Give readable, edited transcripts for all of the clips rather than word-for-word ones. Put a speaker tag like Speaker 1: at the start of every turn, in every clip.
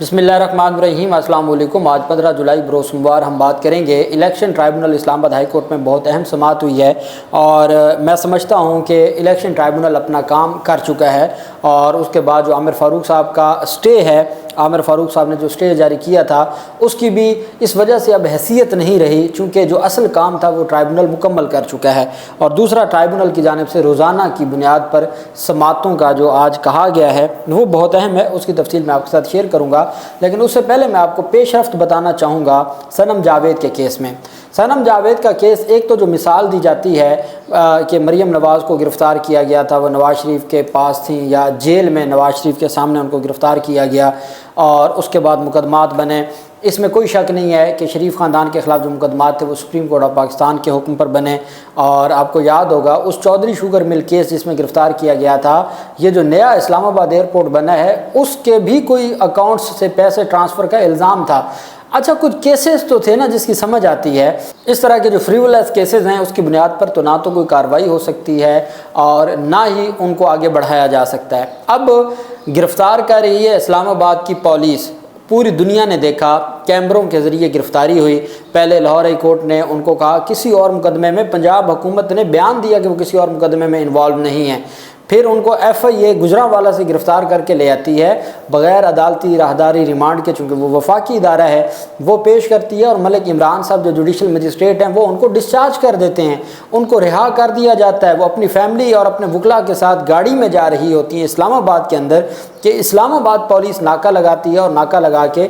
Speaker 1: बिस्मिल्लाहिर्रहमानिर्रहीम। अस्सलाम वालेकुम। आज 15 जुलाई बरोज़ सोमवार हम बात करेंगे election tribunal Islamabad high court में बहुत अहम समाअत हुई है और मैं समझता हूँ कि इलेक्शन ट्राइब्यूनल अपना काम कर चुका है और उसके बाद जो आमिर फ़ारूक साहब का स्टे है, आमिर फ़ारूक साहब ने जो स्टे जारी किया था उसकी भी इस वजह से अब हैसियत नहीं रही, चूँकि जो असल काम था वो ट्राइब्यूनल मुकम्मल कर चुका है। और दूसरा, ट्राइब्यूनल की जानिब से रोज़ाना की बुनियाद पर समाअतों का जो आज कहा गया है वो बहुत अहम है, उसकी तफसील मैं आपके साथ शेयर करूँगा। लेकिन उससे पहले मैं आपको पेशरफ्त बताना चाहूँगा सनम जावेद के केस में। सनम जावेद का केस, एक तो जो मिसाल दी जाती है कि मरीम नवाज़ को गिरफ़्तार किया गया था, वो नवाज़ शरीफ के पास थी या जेल में नवाज़ शरीफ के सामने उनको गिरफ़्तार किया गया और उसके बाद मुकदमात बने। इसमें कोई शक नहीं है कि शरीफ ख़ानदान के ख़िलाफ़ जो मुकदमात थे वो सुप्रीम कोर्ट ऑफ पाकिस्तान के हुक्म पर बने। और आपको याद होगा उस चौधरी शुगर मिल केस जिसमें गिरफ़्तार किया गया था, ये जो नया इस्लामाबाद एयरपोर्ट बना है उसके भी कोई अकाउंट्स से पैसे ट्रांसफ़र का इल्ज़ाम था। अच्छा, कुछ केसेस तो थे ना जिसकी समझ आती है। इस तरह के जो फ्रीवलेस केसेस हैं उसकी बुनियाद पर तो ना तो कोई कार्रवाई हो सकती है और ना ही उनको आगे बढ़ाया जा सकता है। अब गिरफ़्तार कर रही है इस्लामाबाद की पुलिस, पूरी दुनिया ने देखा, कैमरों के ज़रिए गिरफ़्तारी हुई। पहले लाहौर हाई कोर्ट ने उनको कहा किसी और मुकदमे में, पंजाब हुकूमत ने बयान दिया कि वो किसी और मुकदमे में इन्वॉल्व नहीं है। फिर उनको FIA गुजरांवाला से गिरफ़्तार करके ले आती है बग़ैर अदालती राहदारी रिमांड के, चूँकि वो वफाकी इदारा है, वो पेश करती है और मलिक इमरान साहब जो जुडिशल मजिस्ट्रेट हैं वो उनको डिस्चार्ज कर देते हैं, उनको रिहा कर दिया जाता है। वो अपनी फैमिली और अपने वकला के साथ गाड़ी में जा रही होती हैं इस्लामाबाद के अंदर कि इस्लामाबाद पुलिस नाका लगाती है और नाका लगा के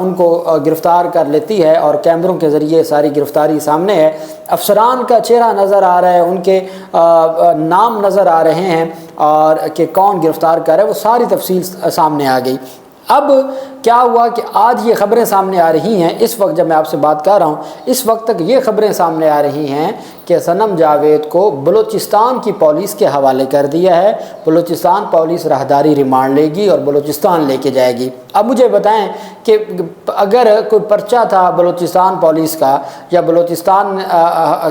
Speaker 1: उनको गिरफ़्तार कर लेती है और कैमरों के ज़रिए सारी गिरफ़्तारी सामने है। अफसरान का चेहरा नज़र आ रहा है, उनके नाम नज़र आ रहे हैं और कि कौन गिरफ़्तार कर रहा है, वो सारी तफसील सामने आ गई। अब क्या हुआ कि आज ये ख़बरें सामने आ रही हैं, इस वक्त जब मैं आपसे बात कर रहा हूँ इस वक्त तक ये ख़बरें सामने आ रही हैं कि सनम जावेद को बलूचिस्तान की पुलिस के हवाले कर दिया है। बलूचिस्तान पुलिस राहदारी रिमांड लेगी और बलूचिस्तान लेके जाएगी। अब मुझे बताएं कि अगर कोई पर्चा था बलूचिस्तान पुलिस का या बलूचिस्तान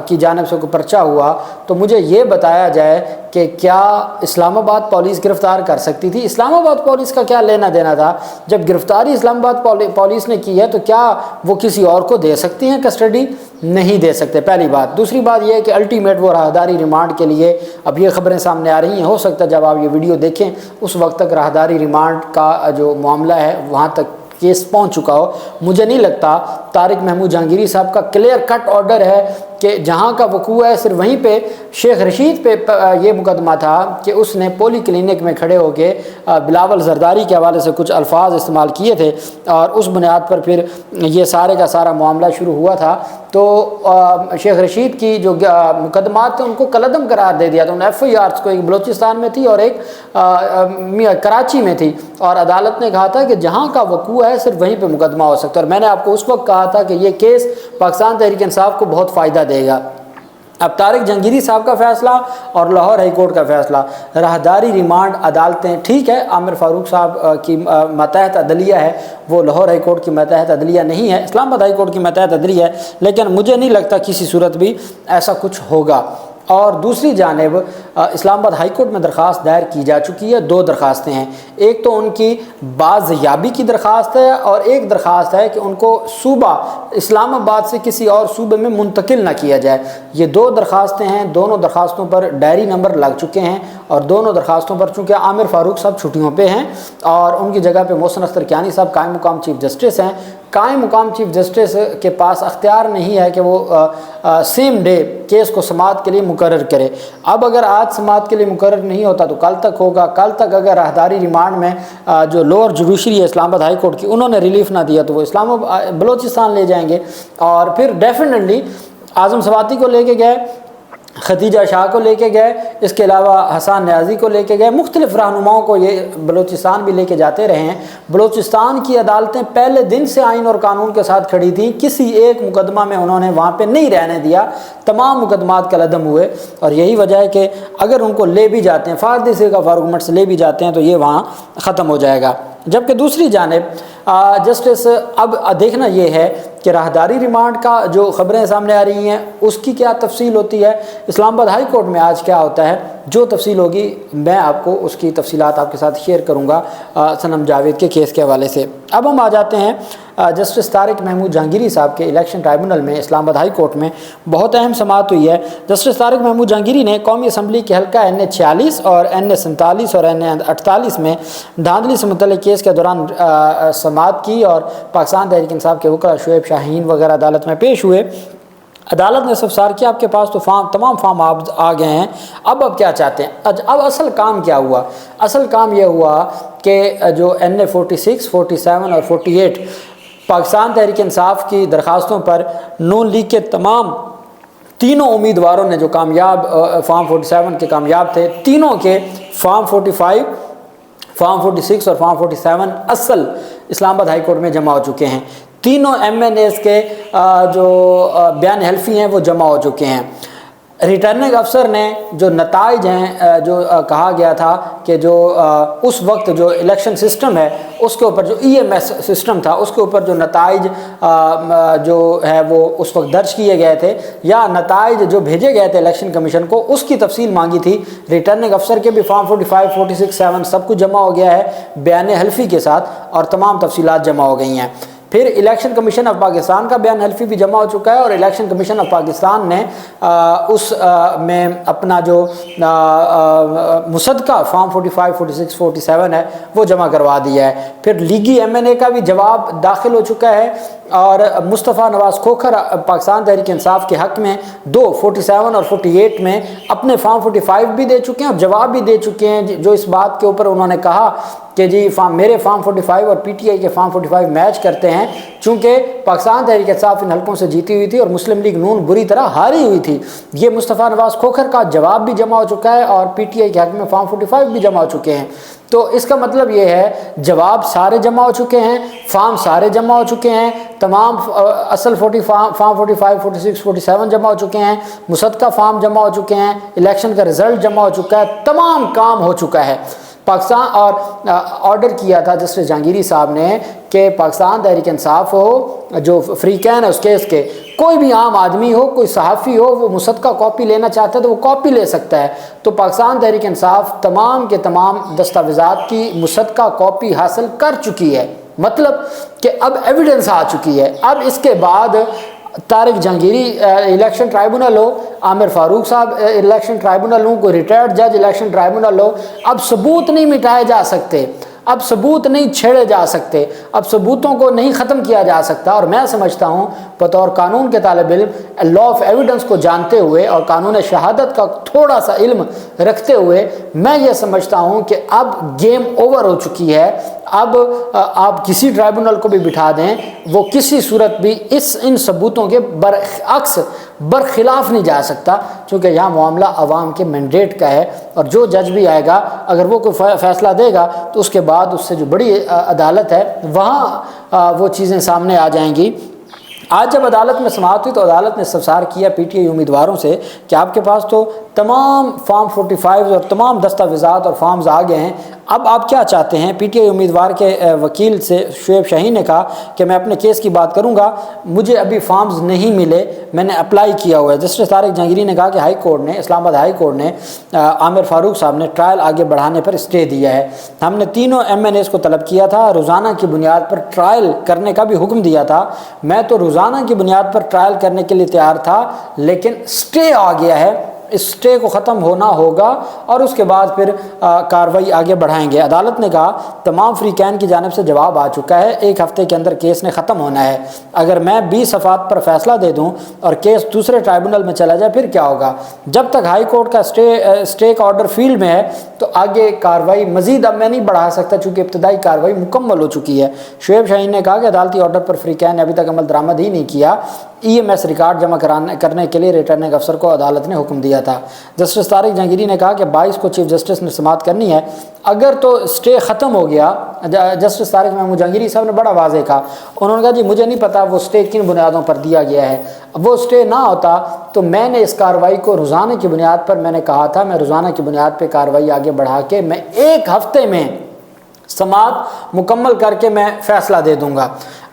Speaker 1: की जानिब से कोई पर्चा हुआ तो मुझे ये बताया जाए कि क्या इस्लामाबाद पुलिस गिरफ़्तार कर सकती थी? इस्लामाबाद पुलिस का क्या लेना देना था? जब गिरफ़्तारी इस्लामाबाद पुलिस ने की है तो क्या वो किसी और को दे सकती हैं कस्टडी? नहीं दे सकते, पहली बात। दूसरी बात यह है कि अल्टीमेट वो राहदारी रिमांड के लिए अब ये ख़बरें सामने आ रही हैं, हो सकता है जब आप ये वीडियो देखें उस वक्त तक राहदारी रिमांड का जो मामला है वहाँ तक केस पहुँच चुका हो। मुझे नहीं लगता। तारिक महमूद जहांगीरी साहब का क्लियर कट ऑर्डर है कि जहाँ का वकूआ है सिर्फ वहीं पे शेख रशीद पे ये मुकदमा था कि उसने पोली क्लिनिक में खड़े होके बिलावल जरदारी के हवाले से कुछ अल्फाज इस्तेमाल किए थे और उस बुनियाद पर फिर ये सारे का सारा मामला शुरू हुआ था। तो शेख रशीद की जो मुकदमात थे उनको कलअदम करार दे दिया था। उन FIRs को, एक बलूचिस्तान में थी और एक कराची में थी, और अदालत ने कहा था कि जहाँ का वकूआ है सिर्फ वहीं पे मुकदमा हो सकता है। और मैंने आपको उस वक्त कहा था कि ये केस पाकिस्तान तहरीक इंसाफ को बहुत फ़ायदा देगा। अब तारिक जहांगीरी साहब का फ़ैसला और लाहौर हाई कोर्ट का फ़ैसला, राहदारी रिमांड अदालतें, ठीक है आमिर फ़ारूक साहब की मतहत अदलिया है, वो लाहौर हाई कोर्ट की मतहत अदलिया नहीं है, इस्लामाबाद हाई कोर्ट की मतहत अदलिया है, लेकिन मुझे नहीं लगता किसी सूरत भी ऐसा कुछ होगा। और दूसरी जानिब इस्लामाबाद हाई कोर्ट में दरख्वास्त दायर की जा चुकी है। 2 दरख्वास्तें हैं, एक तो उनकी बाज़याबी की दरख्वास्त है और एक दरख्वास्त है कि उनको सूबा इस्लामाबाद से किसी और सूबे में मुंतकिल ना किया जाए। ये 2 दरख्वास्तें हैं। दोनों दरख्वास्तों पर डायरी नंबर लग चुके हैं और दोनों दरख्वास्तों पर चूँकि आमिर फ़ारूक साहब छुट्टियों पर हैं और उनकी जगह पर मोहसिन अख्तर कियानी साहब कायम मुकाम चीफ जस्टिस हैं, कायम मुकाम चीफ जस्टिस के पास अख्तियार नहीं है कि वो सेम डे केस को समाअत के लिए मुकर्रर करे। अब अगर आज समाअत के लिए मुकर्रर नहीं होता तो कल तक होगा। कल तक अगर राहदारी रिमांड में जो लोअर जुडिशरी है इस्लामाबाद हाई कोर्ट की, उन्होंने रिलीफ ना दिया तो वो इस्लामाबाद बलूचिस्तान ले जाएंगे। और फिर डेफिनेटली आज़म सवाती को लेके गए, खदीजा शाह को लेके गए, इसके अलावा हसन न्याजी को लेके गए, मुख्तलिफ रहनुमाओं को ये बलूचिस्तान भी लेके जाते रहे हैं। बलूचिस्तान की अदालतें पहले दिन से आइन और कानून के साथ खड़ी थी, किसी एक मुकदमा में उन्होंने वहाँ पे नहीं रहने दिया, तमाम मुकदमात कलअदम हुए। और यही वजह है कि अगर उनको ले भी जाते हैं, फारदी से का फारूक मठ से ले भी जाते हैं तो ये वहाँ ख़त्म हो जाएगा। जबकि दूसरी जानिब جسٹس اب دیکھنا یہ ہے کہ راہداری ریمانڈ کا جو خبریں سامنے آ رہی ہیں اس کی کیا تفصیل ہوتی ہے، اسلام آباد ہائی کورٹ میں آج کیا ہوتا ہے، جو تفصیل ہوگی میں آپ کو اس کی تفصیلات آپ کے ساتھ شیئر کروں گا صنم جاوید کے کیس کے حوالے سے۔ اب ہم آ جاتے ہیں جسٹس طارق محمود جہانگیری صاحب کے الیکشن ٹرائبونل میں اسلام آباد ہائی کورٹ میں بہت اہم سماعت ہوئی ہے۔ جسٹس طارق محمود جہانگیری نے قومی اسمبلی کے حلقہ NA 46 اور NA 47 اور NA 48 میں دھاندلی سے متعلق کیس کے دوران سماعت کی، اور پاکستان تحریک انصاف کے وکلا شعیب شاہین وغیرہ عدالت میں پیش ہوئے۔ عدالت نے استفسار کیا آپ کے پاس تو تمام فارم آ گئے ہیں، اب کیا چاہتے ہیں؟ اب اصل کام کیا ہوا؟ اصل کام یہ ہوا کہ جو NA 46، 47 اور 48 پاکستان تحریک انصاف کی درخواستوں پر نون لیگ کے تینوں امیدواروں نے جو کامیاب فارم 47 کے کامیاب تھے، تینوں کے فارم 45، فارم 46 اور فارم 47 اصل اسلام آباد ہائی کورٹ میں جمع ہو چکے ہیں۔ تینوں MNAs کے جو بیان حلفی ہیں وہ جمع ہو چکے ہیں۔ ریٹرننگ افسر نے جو نتائج ہیں، جو کہا گیا تھا کہ جو اس وقت جو الیکشن سسٹم ہے اس کے اوپر، جو EMS سسٹم تھا اس کے اوپر جو نتائج جو ہے وہ اس وقت درج کیے گئے تھے، یا نتائج جو بھیجے گئے تھے الیکشن کمیشن کو، اس کی تفصیل مانگی تھی۔ ریٹرننگ افسر کے بھی فارم 45، 46، 7 سب کچھ جمع ہو گیا ہے بیان حلفی کے ساتھ، اور تمام تفصیلات جمع ہو گئی ہیں۔ پھر الیکشن کمیشن آف پاکستان کا بیان حلفی بھی جمع ہو چکا ہے، اور الیکشن کمیشن آف پاکستان نے اس میں اپنا جو مصدقہ فارم 45، 46، 47 ہے وہ جمع کروا دیا ہے۔ پھر لیگی MNA کا بھی جواب داخل ہو چکا ہے، اور مصطفیٰ نواز کھوکھر پاکستان تحریک انصاف کے حق میں 47 اور 48 میں اپنے فارم 45 بھی دے چکے ہیں اور جواب بھی دے چکے ہیں، جو اس بات کے اوپر انہوں نے کہا کہ جی میرے فارم 45 اور PTI کے فارم 45 میچ کرتے ہیں، چونکہ پاکستان تحریک انصاف ان حلقوں سے جیتی ہوئی تھی اور مسلم لیگ نون بری طرح ہاری ہوئی تھی۔ یہ مصطفیٰ نواز کھوکھر کا جواب بھی جمع ہو چکا ہے، اور PTI کے حق میں فارم 45 بھی جمع ہو چکے ہیں۔ تو اس کا مطلب یہ ہے جواب سارے جمع ہو چکے ہیں، فارم سارے جمع ہو چکے ہیں، تمام اصل فارم 45، 46، 47 جمع ہو چکے ہیں، مصدقہ فارم جمع ہو چکے ہیں، الیکشن کا رزلٹ جمع ہو چکا ہے، تمام کام ہو چکا ہے۔ پاکستان اور آرڈر کیا تھا جسٹس جہانگیری صاحب نے کہ پاکستان تحریک انصاف ہو، جو فریقین ہے اس کیس کے، کوئی بھی عام آدمی ہو، کوئی صحافی ہو، وہ مصدقہ کاپی لینا چاہتا ہے تو وہ کاپی لے سکتا ہے۔ تو پاکستان تحریک انصاف تمام کے تمام دستاویزات کی مصدقہ کاپی حاصل کر چکی ہے، مطلب کہ اب ایویڈنس آ چکی ہے۔ اب اس کے بعد طارق جہانگیری الیکشن ٹرائبونل ہو، عامر فاروق صاحب الیکشن ٹرائبونل ہوں، کوئی ریٹائرڈ جج الیکشن ٹرائبونل ہو، اب ثبوت نہیں مٹائے جا سکتے، اب ثبوت نہیں چھیڑے جا سکتے، اب ثبوتوں کو نہیں ختم کیا جا سکتا۔ اور میں سمجھتا ہوں بطور قانون کے طالب علم، لا آف ایویڈنس کو جانتے ہوئے اور قانون شہادت کا تھوڑا سا علم رکھتے ہوئے، میں یہ سمجھتا ہوں کہ اب گیم اوور ہو چکی ہے۔ اب آپ کسی ٹرائبونل کو بھی بٹھا دیں، وہ کسی صورت بھی ان ثبوتوں کے برخلاف نہیں جا سکتا، چونکہ یہاں معاملہ عوام کے مینڈیٹ کا ہے، اور جو جج بھی آئے گا اگر وہ کوئی فیصلہ دے گا تو اس کے بعد اس سے جو بڑی عدالت ہے وہاں وہ چیزیں سامنے آ جائیں گی۔ آج جب عدالت میں سماعت ہوئی تو عدالت نے استفسار کیا PTI امیدواروں سے کہ آپ کے پاس تو تمام فارم 45 اور تمام دستاویزات اور فارمز آ گئے ہیں، اب آپ کیا چاہتے ہیں؟ PTI امیدوار کے وکیل سے شعیب شاہین نے کہا کہ میں اپنے کیس کی بات کروں گا، مجھے ابھی فارمز نہیں ملے، میں نے اپلائی کیا ہوا ہے۔ جسٹس طارق جہانگیری نے کہا کہ ہائی کورٹ نے، اسلام آباد ہائی کورٹ نے عامر فاروق صاحب نے ٹرائل آگے بڑھانے پر اسٹے دیا ہے۔ ہم نے تینوں MNAs کو طلب کیا تھا، روزانہ کی بنیاد پر ٹرائل کرنے کا بھی حکم دیا تھا، میں تو روزانہ کی بنیاد پر ٹرائل کرنے کے لیے تیار تھا، لیکن اسٹے آ گیا ہے، اس اسٹے کو ختم ہونا ہوگا اور اس کے بعد پھر کارروائی آگے بڑھائیں گے۔ عدالت نے کہا تمام فریقین کی جانب سے جواب آ چکا ہے، 1 ہفتے کے اندر کیس نے ختم ہونا ہے، اگر میں 20 صفحات پر فیصلہ دے دوں اور کیس دوسرے ٹرائبونل میں چلا جائے پھر کیا ہوگا؟ جب تک ہائی کورٹ کا اسٹے کا آرڈر فیلڈ میں ہے تو آگے کارروائی مزید اب میں نہیں بڑھا سکتا، چونکہ ابتدائی کارروائی مکمل ہو چکی ہے۔ شعیب شاہین نے کہا کہ عدالتی آرڈر پر فریقین نے ابھی تک عمل درآمد ہی نہیں کیا، EMS ریکارڈ جمع کرنے کے لیے ریٹرننگ افسر کو عدالت نے حکم دیا تھا۔ جسٹس طارق جہانگیری نے کہا کہ 22 کو چیف جسٹس نے سماعت کرنی ہے، اگر تو اسٹے ختم ہو گیا، جسٹس طارق محمود جہانگیری صاحب نے بڑا واضح کہا، انہوں نے کہا جی مجھے نہیں پتا وہ اسٹے کن بنیادوں پر دیا گیا ہے، وہ اسٹے نہ ہوتا تو میں نے اس کارروائی کو روزانہ کی بنیاد پر، میں نے کہا تھا میں روزانہ کی بنیاد پہ کارروائی آگے بڑھا کے میں 1 ہفتے میں समाअत मुकम्मल करके मैं फ़ैसला दे दूँगा।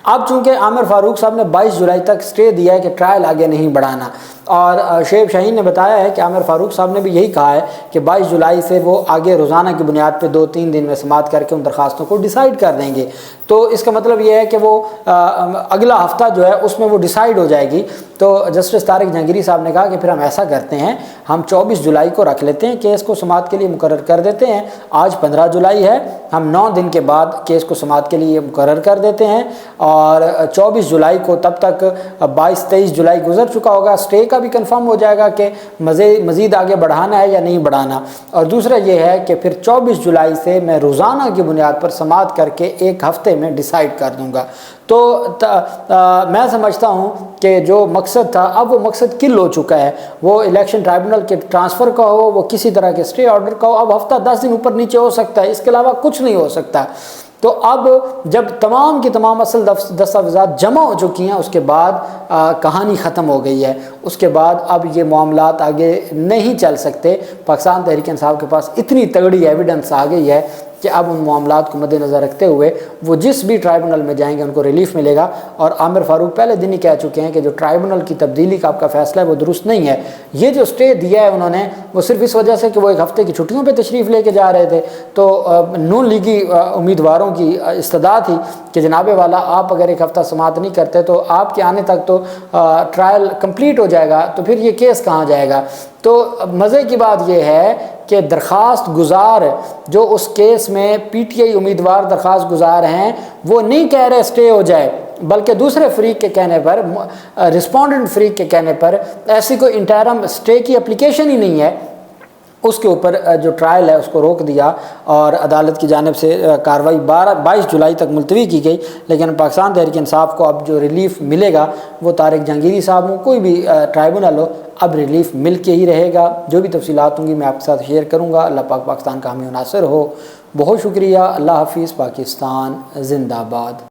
Speaker 1: अब चूँकि आमिर फ़ारूक साहब ने 22 जुलाई तक स्टे दिया है कि ट्रायल आगे नहीं बढ़ाना, और शेब शाहीन ने बताया है कि आमिर फ़ारूक साहब ने भी यही कहा है कि 22 जुलाई से वो आगे रोज़ाना की बुनियाद पे 2-3 दिन में समाअत करके उन दरख्वास्तों को डिसाइड कर देंगे। तो इसका मतलब ये है कि वो अगला हफ़्ता जो है उसमें वो डिसाइड हो जाएगी। तो जस्टिस तारिक जहांगीरी साहब ने कहा कि फिर हम ऐसा करते हैं, हम 24 जुलाई को रख लेते हैं, केस को समाअत के लिए मुकर्रर कर देते हैं। आज 15 जुलाई है, हम 9 दिन के बाद केस को समाअत के लिए मुकर्रर कर देते हैं, और 24 जुलाई को तब तक 22-23 जुलाई गुजर चुका होगा, स्टे का भी कंफर्म हो जाएगा कि मज़ीद आगे बढ़ाना है या नहीं बढ़ाना। और दूसरा ये है कि फिर 24 जुलाई से मैं रोज़ाना की बुनियाद पर समाअत करके एक हफ़्ते में डिसाइड कर दूँगा। तो मैं समझता हूँ कि जो मकसद था अब वो मकसद किल हो चुका है। वो इलेक्शन ट्राइब्यूनल के ट्रांसफ़र का हो, वो किसी तरह के स्टे ऑर्डर का हो, अब हफ़्ता 10 दिन ऊपर नीचे हो सकता है, इसके अलावा कुछ नहीं हो सकता। तो अब जब तमाम की तमाम असल दस्तावेज़ात जमा हो चुकी हैं, उसके बाद कहानी ख़त्म हो गई है। उसके बाद अब ये मामलात आगे नहीं चल सकते। पाकिस्तान तहरीक इंसाफ के पास इतनी तगड़ी एविडेंस आ गई है कि अब उन मामलात को मद्देनज़र रखते हुए वो जिस भी ट्राइब्यूनल में जाएंगे उनको रिलीफ मिलेगा। और आमिर फ़ारूक पहले दिन ही कह चुके हैं कि जो ट्राइब्यूनल की तब्दीली का आपका फ़ैसला है वो दुरुस्त नहीं है। ये जो स्टे दिया है उन्होंने वो सिर्फ इस वजह से कि वो एक हफ़्ते की छुट्टियों पे तशरीफ़ लेके जा रहे थे। तो नून लीगी उम्मीदवारों की इस्तदा थी कि जनाब वाला आप अगर एक हफ़्ता समाअत नहीं करते तो आपके आने तक तो ट्रायल कंप्लीट हो जाएगा, तो फिर ये केस कहाँ जाएगा। तो मज़े की बात यह है कि दरख्वास्त गुजार जो उस केस में PTI उम्मीदवार दरख्वास्त गुजार हैं वो नहीं कह रहे स्टे हो जाए, बल्कि दूसरे फ्रीक के कहने पर, रिस्पोंडेंट फ्रीक के कहने पर ऐसी कोई इंटरम स्टे की एप्लीकेशन ही नहीं है, उसके ऊपर जो ट्रायल है उसको रोक दिया और अदालत की जानिब से कार्रवाई 22 जुलाई तक मुलतवी की गई। लेकिन पाकिस्तान तहरीक इंसाफ को अब जो रिलीफ मिलेगा वो तारिक जहांगीरी साहब हो, कोई भी ट्राइब्यूनल हो, अब रिलीफ मिल के ही रहेगा। जो भी तफसीलात होंगी मैं आपके साथ शेयर करूँगा। अल्लाह पाक पाकिस्तान का हामी नासिर हो। बहुत शुक्रिया। अल्लाह हाफिज़। पाकिस्तान जिंदाबाद।